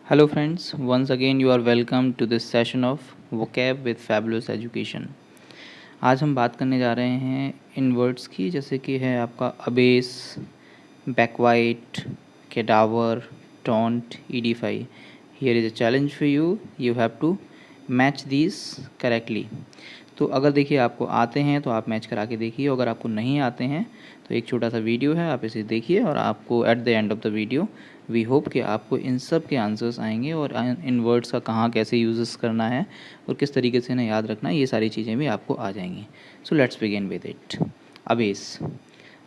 Hello, friends. Once again, you are welcome to this session of vocab with fabulous education. आज हम बात करने जा रहे हैं इन वर्ड्स की, जैसे कि है आपका abase, backbite, cadaver, taunt, edify. Here is a challenge for you. You have to match these correctly. तो अगर देखिए आपको आते हैं तो आप मैच करा के देखिए, अगर आपको नहीं आते हैं तो एक छोटा सा वीडियो है, आप इसे देखिए और आपको at the end of the video we hope कि आपको इन सब के आंसर्स आएंगे और इन वर्ड्स का कहाँ कैसे यूज़ करना है और किस तरीके से इन्हें याद रखना है, ये सारी चीज़ें भी आपको आ जाएंगी. So let's begin with it. Abyss.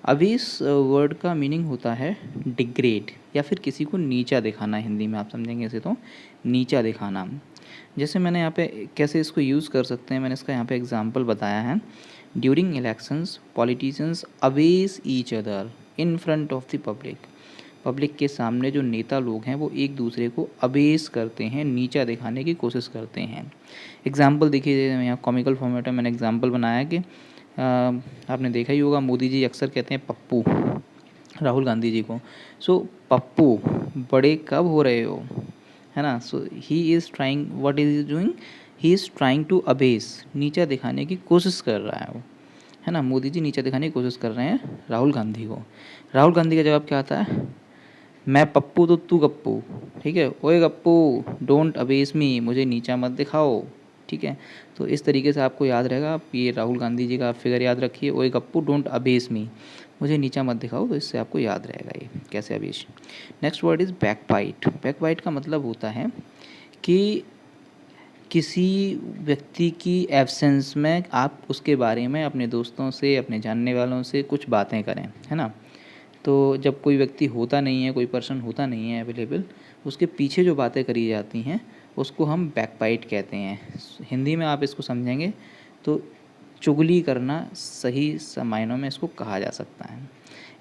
Abyss word का मीनिंग होता है डिग्रेड या फिर किसी को नीचा दिखाना. हिंदी में आप समझेंगे इसे तो नीचा दिखाना. जैसे मैंने यहाँ पे कैसे इसको यूज़ कर सकते हैं, मैंने इसका यहाँ पे एग्जांपल बताया है. During elections politicians abyss each other in front of the public. Public के सामने जो नेता लोग हैं वो एक दूसरे को अबेस करते हैं, नीचा दिखाने की कोशिश करते हैं. एग्जाम्पल देखिए, यहाँ कॉमिकल फॉर्मेट में मैंने एग्जाम्पल बनाया कि आपने देखा ही होगा, मोदी जी अक्सर कहते हैं पप्पू राहुल गांधी जी को. सो पप्पू बड़े कब हो रहे हो, है ना. So he is trying, what is doing, he is trying to abase, नीचा दिखाने की कोशिश कर रहा है वो, है ना. मोदी जी नीचा दिखाने की कोशिश कर रहे हैं राहुल गांधी को. राहुल गांधी का जवाब क्या आता है, मैं पप्पू तो तू गप्पू. ठीक है, ओए गप्पू डोंट अबेस मी, मुझे नीचा मत दिखाओ. ठीक है, तो इस तरीके से आपको याद रहेगा. आप ये राहुल गांधी जी का फिगर याद रखिए, ओए गप्पू डोंट अबेस मी, मुझे नीचा मत दिखाओ. तो इससे आपको याद रहेगा ये कैसे abase. Next word is backbite. Backbite का मतलब होता है कि किसी व्यक्ति की एब्सेंस में आप उसके बारे में अपने दोस्तों से, अपने जानने वालों से कुछ बातें करें, है ना. तो जब कोई व्यक्ति होता नहीं है, कोई पर्सन होता नहीं है अवेलेबल, उसके पीछे जो बातें करी जाती हैं उसको हम बैकबाइट कहते हैं. हिंदी में आप इसको समझेंगे तो चुगली करना सही मायनों में इसको कहा जा सकता है.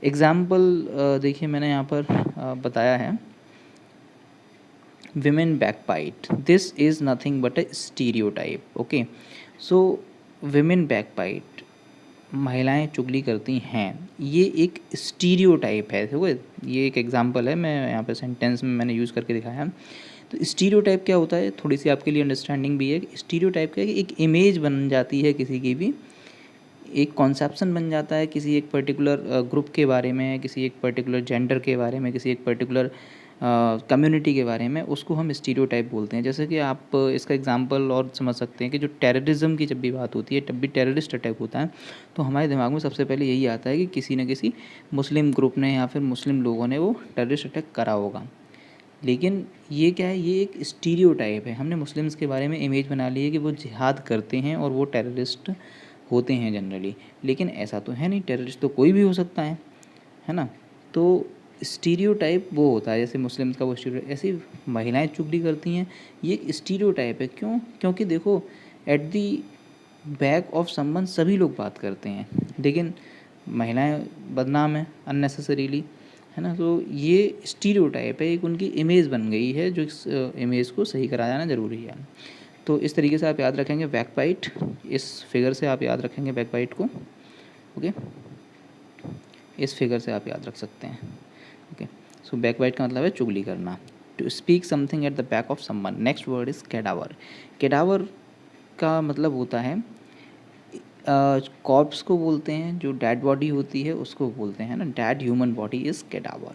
एग्ज़ाम्पल देखिए मैंने यहाँ पर बताया है, women backbite, this is nothing but a stereotype. okay, so women backbite, महिलाएं चुगली करती हैं, ये एक स्टीरियोटाइप है. देखो ये एक एग्जांपल है, मैं यहाँ पे सेंटेंस में मैंने यूज़ करके दिखाया. तो स्टीरियोटाइप क्या होता है, थोड़ी सी आपके लिए अंडरस्टैंडिंग भी है. स्टीरियोटाइप क्या है कि एक इमेज बन जाती है किसी की भी, एक कॉन्सेप्शन बन जाता है किसी एक पर्टिकुलर ग्रुप के बारे में, किसी एक पर्टिकुलर जेंडर के बारे में, किसी एक पर्टिकुलर कम्युनिटी के बारे में, उसको हम स्टीरियोटाइप बोलते हैं. जैसे कि आप इसका एग्जांपल और समझ सकते हैं कि जो टेररिज्म की जब भी बात होती है, जब भी टेररिस्ट अटैक होता है तो हमारे दिमाग में सबसे पहले यही आता है कि किसी न किसी मुस्लिम ग्रुप ने या फिर मुस्लिम लोगों ने वो टेररिस्ट अटैक करा होगा. लेकिन ये क्या है, ये एक स्टीरियोटाइप है. हमने मुस्लिम्स के बारे में इमेज बना ली है कि वो जिहाद करते हैं और वो टेररिस्ट होते हैं जनरली. लेकिन ऐसा तो है नहीं, टेररिस्ट तो कोई भी हो सकता है ना. तो स्टीरियोटाइप वो होता है, जैसे मुस्लिम्स का वो स्टीरियो, ऐसी महिलाएं चुगली करती हैं, ये एक स्टीरियोटाइप है. क्यों, क्योंकि देखो at the back of someone सभी लोग बात करते हैं, लेकिन महिलाएं बदनाम हैं अननेसेसरीली, है ना. तो ये स्टीरियोटाइप है, एक उनकी इमेज बन गई है, जो इस इमेज को सही करा जाना ज़रूरी है. तो इस तरीके से आप याद रखेंगे बैकबाइट, इस फिगर से आप याद रखेंगे बैकबाइट को. ओके, इस फिगर से आप याद रख सकते हैं. ओके, सो बैकबाइट का मतलब है चुगली करना, to speak something at the back of someone. Next word is cadaver. Cadaver का मतलब होता है कॉर्प्स को बोलते हैं, जो डेड बॉडी होती है उसको बोलते हैं ना, dead human body is cadaver.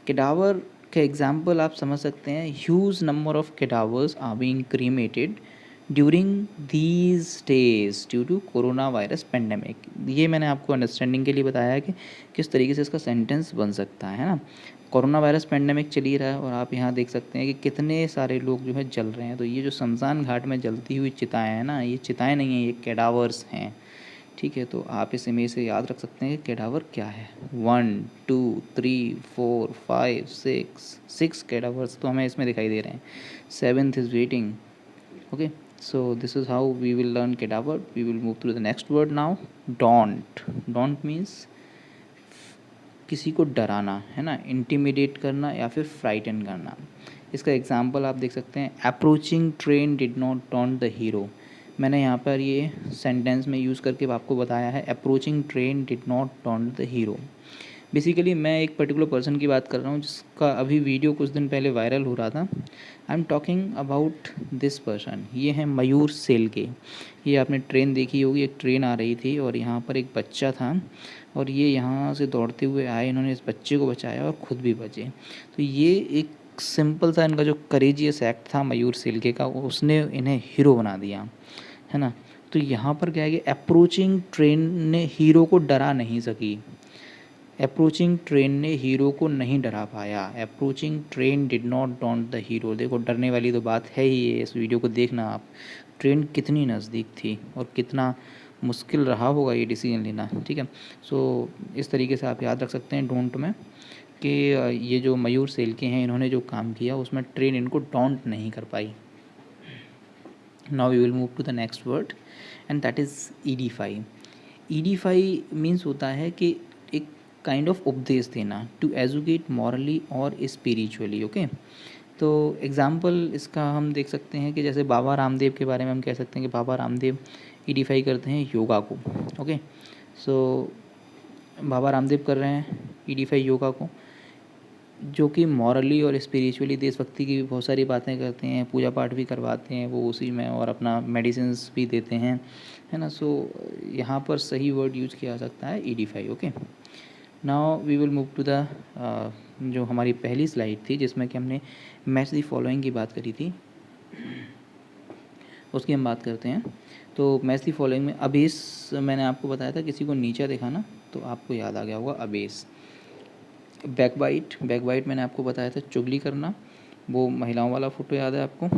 Cadaver का एग्जाम्पल आप समझ सकते हैं, huge number of cadavers are being cremated during these days due to corona virus pandemic. ये मैंने आपको अंडरस्टैंडिंग के लिए बताया है कि किस तरीके से इसका सेंटेंस बन सकता है ना. कोरोना वायरस पेंडेमिक चल ही रहा है और आप यहाँ देख सकते हैं कि कितने सारे लोग जो है जल रहे हैं. तो ये जो शमशान घाट में जलती हुई चिताएँ हैं ना, ये चिताएँ नहीं हैं, ये कैडावर्स हैं. ठीक है, तो आप इस इमेज से याद रख सकते हैं कि कैडावर क्या है. 1 2 3 4 5 6 कैडावर्स तो हमें इसमें दिखाई दे रहे हैं. 7th is waiting. Okay, so this is how we will learn cadaver. We will move to the next word now. Don't. Don't means किसी को डराना, है ना, इंटिमिडेट करना या फिर फ्राइटन करना. इसका एग्जांपल आप देख सकते हैं, approaching train did not taunt the hero. मैंने यहाँ पर ये सेंटेंस में यूज़ करके आपको बताया है, approaching train did not taunt the hero. Basically मैं एक पर्टिकुलर पर्सन की बात कर रहा हूँ जिसका अभी वीडियो कुछ दिन पहले वायरल हो रहा था। I am talking about this person. ये है मयूर सेलके। ये आपने ट्रेन देखी होगी, एक ट्रेन आ रही थी और यहाँ पर एक बच्चा था और ये यहाँ से दौड़ते हुए आए, इन्होंने इस बच्चे को बचाया और ख़ुद भी बचे। तो ये एक सिंपल सा इनका जो करेजियस एक्ट था मयूर सेलके का, उसने इन्हें हीरो बना दिया, है ना। तो यहाँ पर क्या है कि अप्रोचिंग ट्रेन ने हीरो को डरा नहीं सकी। अप्रोचिंग ट्रेन ने हीरो को नहीं डरा पाया। Approaching train did not don't the hero. देखो डरने वाली तो बात है ही है, इस वीडियो को देखना आप। ट्रेन कितनी नज़दीक थी और कितना मुश्किल रहा होगा ये डिसीजन लेना, ठीक है। सो इस तरीके से आप याद रख सकते हैं डोंट में कि ये जो मयूर सेलके हैं इन्होंने जो काम किया उसमें ट्रेन इनको डॉन्ट नहीं कर पाई। Now we will move to the next word and that is edify. Edify means होता है कि एक काइंड ऑफ उपदेश देना, टू एजुकेट मॉरली और स्पिरिचुअली, ओके। तो एग्ज़ाम्पल इसका हम देख सकते हैं कि जैसे बाबा रामदेव के बारे में हम कह सकते हैं कि बाबा रामदेव ईडीफाई करते हैं योगा को, ओके। सो बाबा रामदेव कर रहे हैं ईडीफाई योगा को, जो कि मॉरली और स्पिरिचुअली देशभक्ति की भी बहुत सारी बातें करते हैं, पूजा पाठ भी करवाते हैं वो उसी में, और अपना मेडिसिन्स भी देते हैं, है ना। सो यहाँ पर सही वर्ड यूज किया जा सकता है edify, okay. Now we will move to the जो हमारी पहली स्लाइड थी जिसमें कि हमने मैच द फॉलोइंग की बात करी थी, उसकी हम बात करते हैं। तो मैच द फॉलोइंग में अबेस मैंने आपको बताया था, किसी को नीचा दिखाना, तो आपको याद आ गया होगा अबेस। बैकबाइट मैंने आपको बताया था चुगली करना, वो महिलाओं वाला फोटो याद है आपको।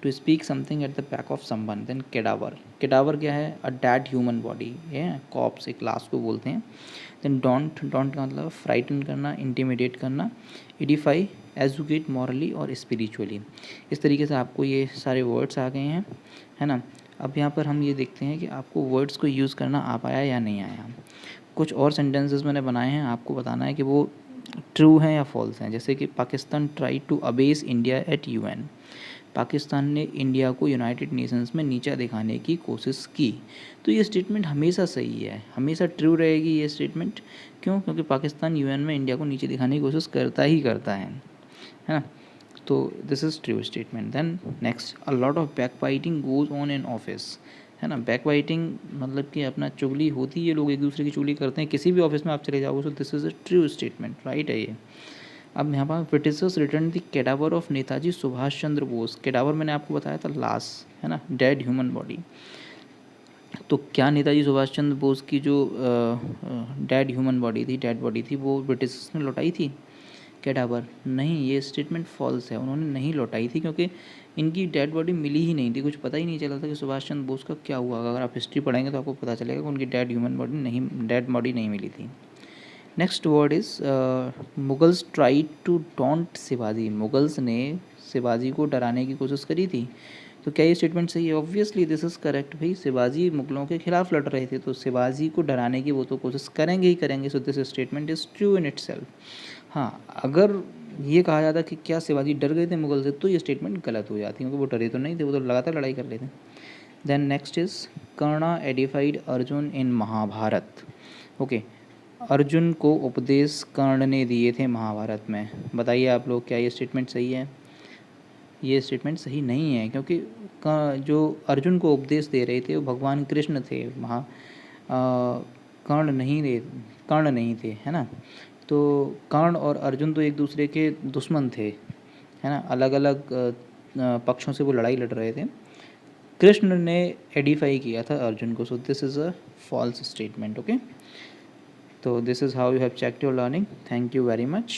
To speak something at the back of someone. Then cadaver क्या है, अ डेड ह्यूमन बॉडी है, कॉप्स एक लाश को बोलते हैं। देन डोंट का मतलब फ्राइटन करना, इंटिमिडेट करना। एडिफाई, एजुकेट मॉरली और स्पिरिचुअली। इस तरीके से आपको ये सारे वर्ड्स आ गए हैं, है ना। अब यहाँ पर हम ये देखते हैं कि आपको वर्ड्स को यूज़ करना आ पाया या नहीं आया। कुछ और सेंटेंसेस मैंने बनाए हैं, आपको बताना है कि वो ट्रू हैं या फॉल्स हैं। जैसे कि Pakistan try to abase India at UN. Pakistan ने इंडिया को यूनाइटेड नेशंस में नीचा दिखाने की कोशिश की। तो ये स्टेटमेंट हमेशा सही है, हमेशा ट्रू रहेगी ये स्टेटमेंट। क्यों? क्योंकि पाकिस्तान यूएन में इंडिया को नीचे दिखाने की कोशिश करता है ना। तो this is true statement. Then next, a lot of backbiting goes on in office, है ना। बैक बाइटिंग मतलब कि अपना चुगली होती है, लोग एक दूसरे की चुगली करते हैं, किसी भी ऑफिस में आप चले जाओगे। सो this is a true statement, right है ये। अब यहाँ पर Britishers return the cadaver of Netaji Subhash Chandra Bose. Cadaver मैंने आपको बताया था लाश, है ना, डेड ह्यूमन बॉडी। तो क्या नेताजी सुभाष चंद्र बोस की जो डेड ह्यूमन बॉडी थी, डेड बॉडी थी, वो ब्रिटिशर्स ने लौटाई थी कैडावर? नहीं, ये स्टेटमेंट फॉल्स है, उन्होंने नहीं लौटाई थी क्योंकि इनकी डेड बॉडी मिली ही नहीं थी। कुछ पता ही नहीं चला था कि सुभाष चंद्र बोस का क्या हुआ। अगर आप हिस्ट्री पढ़ेंगे तो आपको पता चलेगा कि उनकी डेड बॉडी नहीं मिली थी। Next word is Mughals try to daunt Shivaji. Mughals ने शिवाजी को डराने की कोशिश करी थी। तो क्या ये स्टेटमेंट सही है? Obviously this is correct. भाई शिवाजी मुगलों के खिलाफ लड़ रहे थे, तो शिवाजी को डराने की वो तो कोशिश करेंगे ही करेंगे। So this statement is true in itself. हाँ, अगर ये कहा जाता कि क्या शिवाजी डर गए थे मुगल से, तो ये स्टेटमेंट गलत हो जाती, क्योंकि वो डरे तो नहीं थे, वो तो लगातार लड़ाई कर रहे थे। Then next is Karna edified Arjun in Mahabharata. Okay, Arjun को उपदेश कर्ण ने दिए थे महाभारत में। बताइए आप लोग, क्या ये स्टेटमेंट सही है? ये स्टेटमेंट सही नहीं है, क्योंकि जो अर्जुन को उपदेश दे रहे थे वो भगवान कृष्ण थे, कर्ण नहीं थे, है ना। तो कर्ण और अर्जुन तो एक दूसरे के दुश्मन थे, है ना, अलग अलग पक्षों से वो लड़ाई लड़ रहे थे। कृष्ण ने एडिफाई किया था अर्जुन को। So this is a false statement, okay. So this is how you have checked your learning. Thank you very much.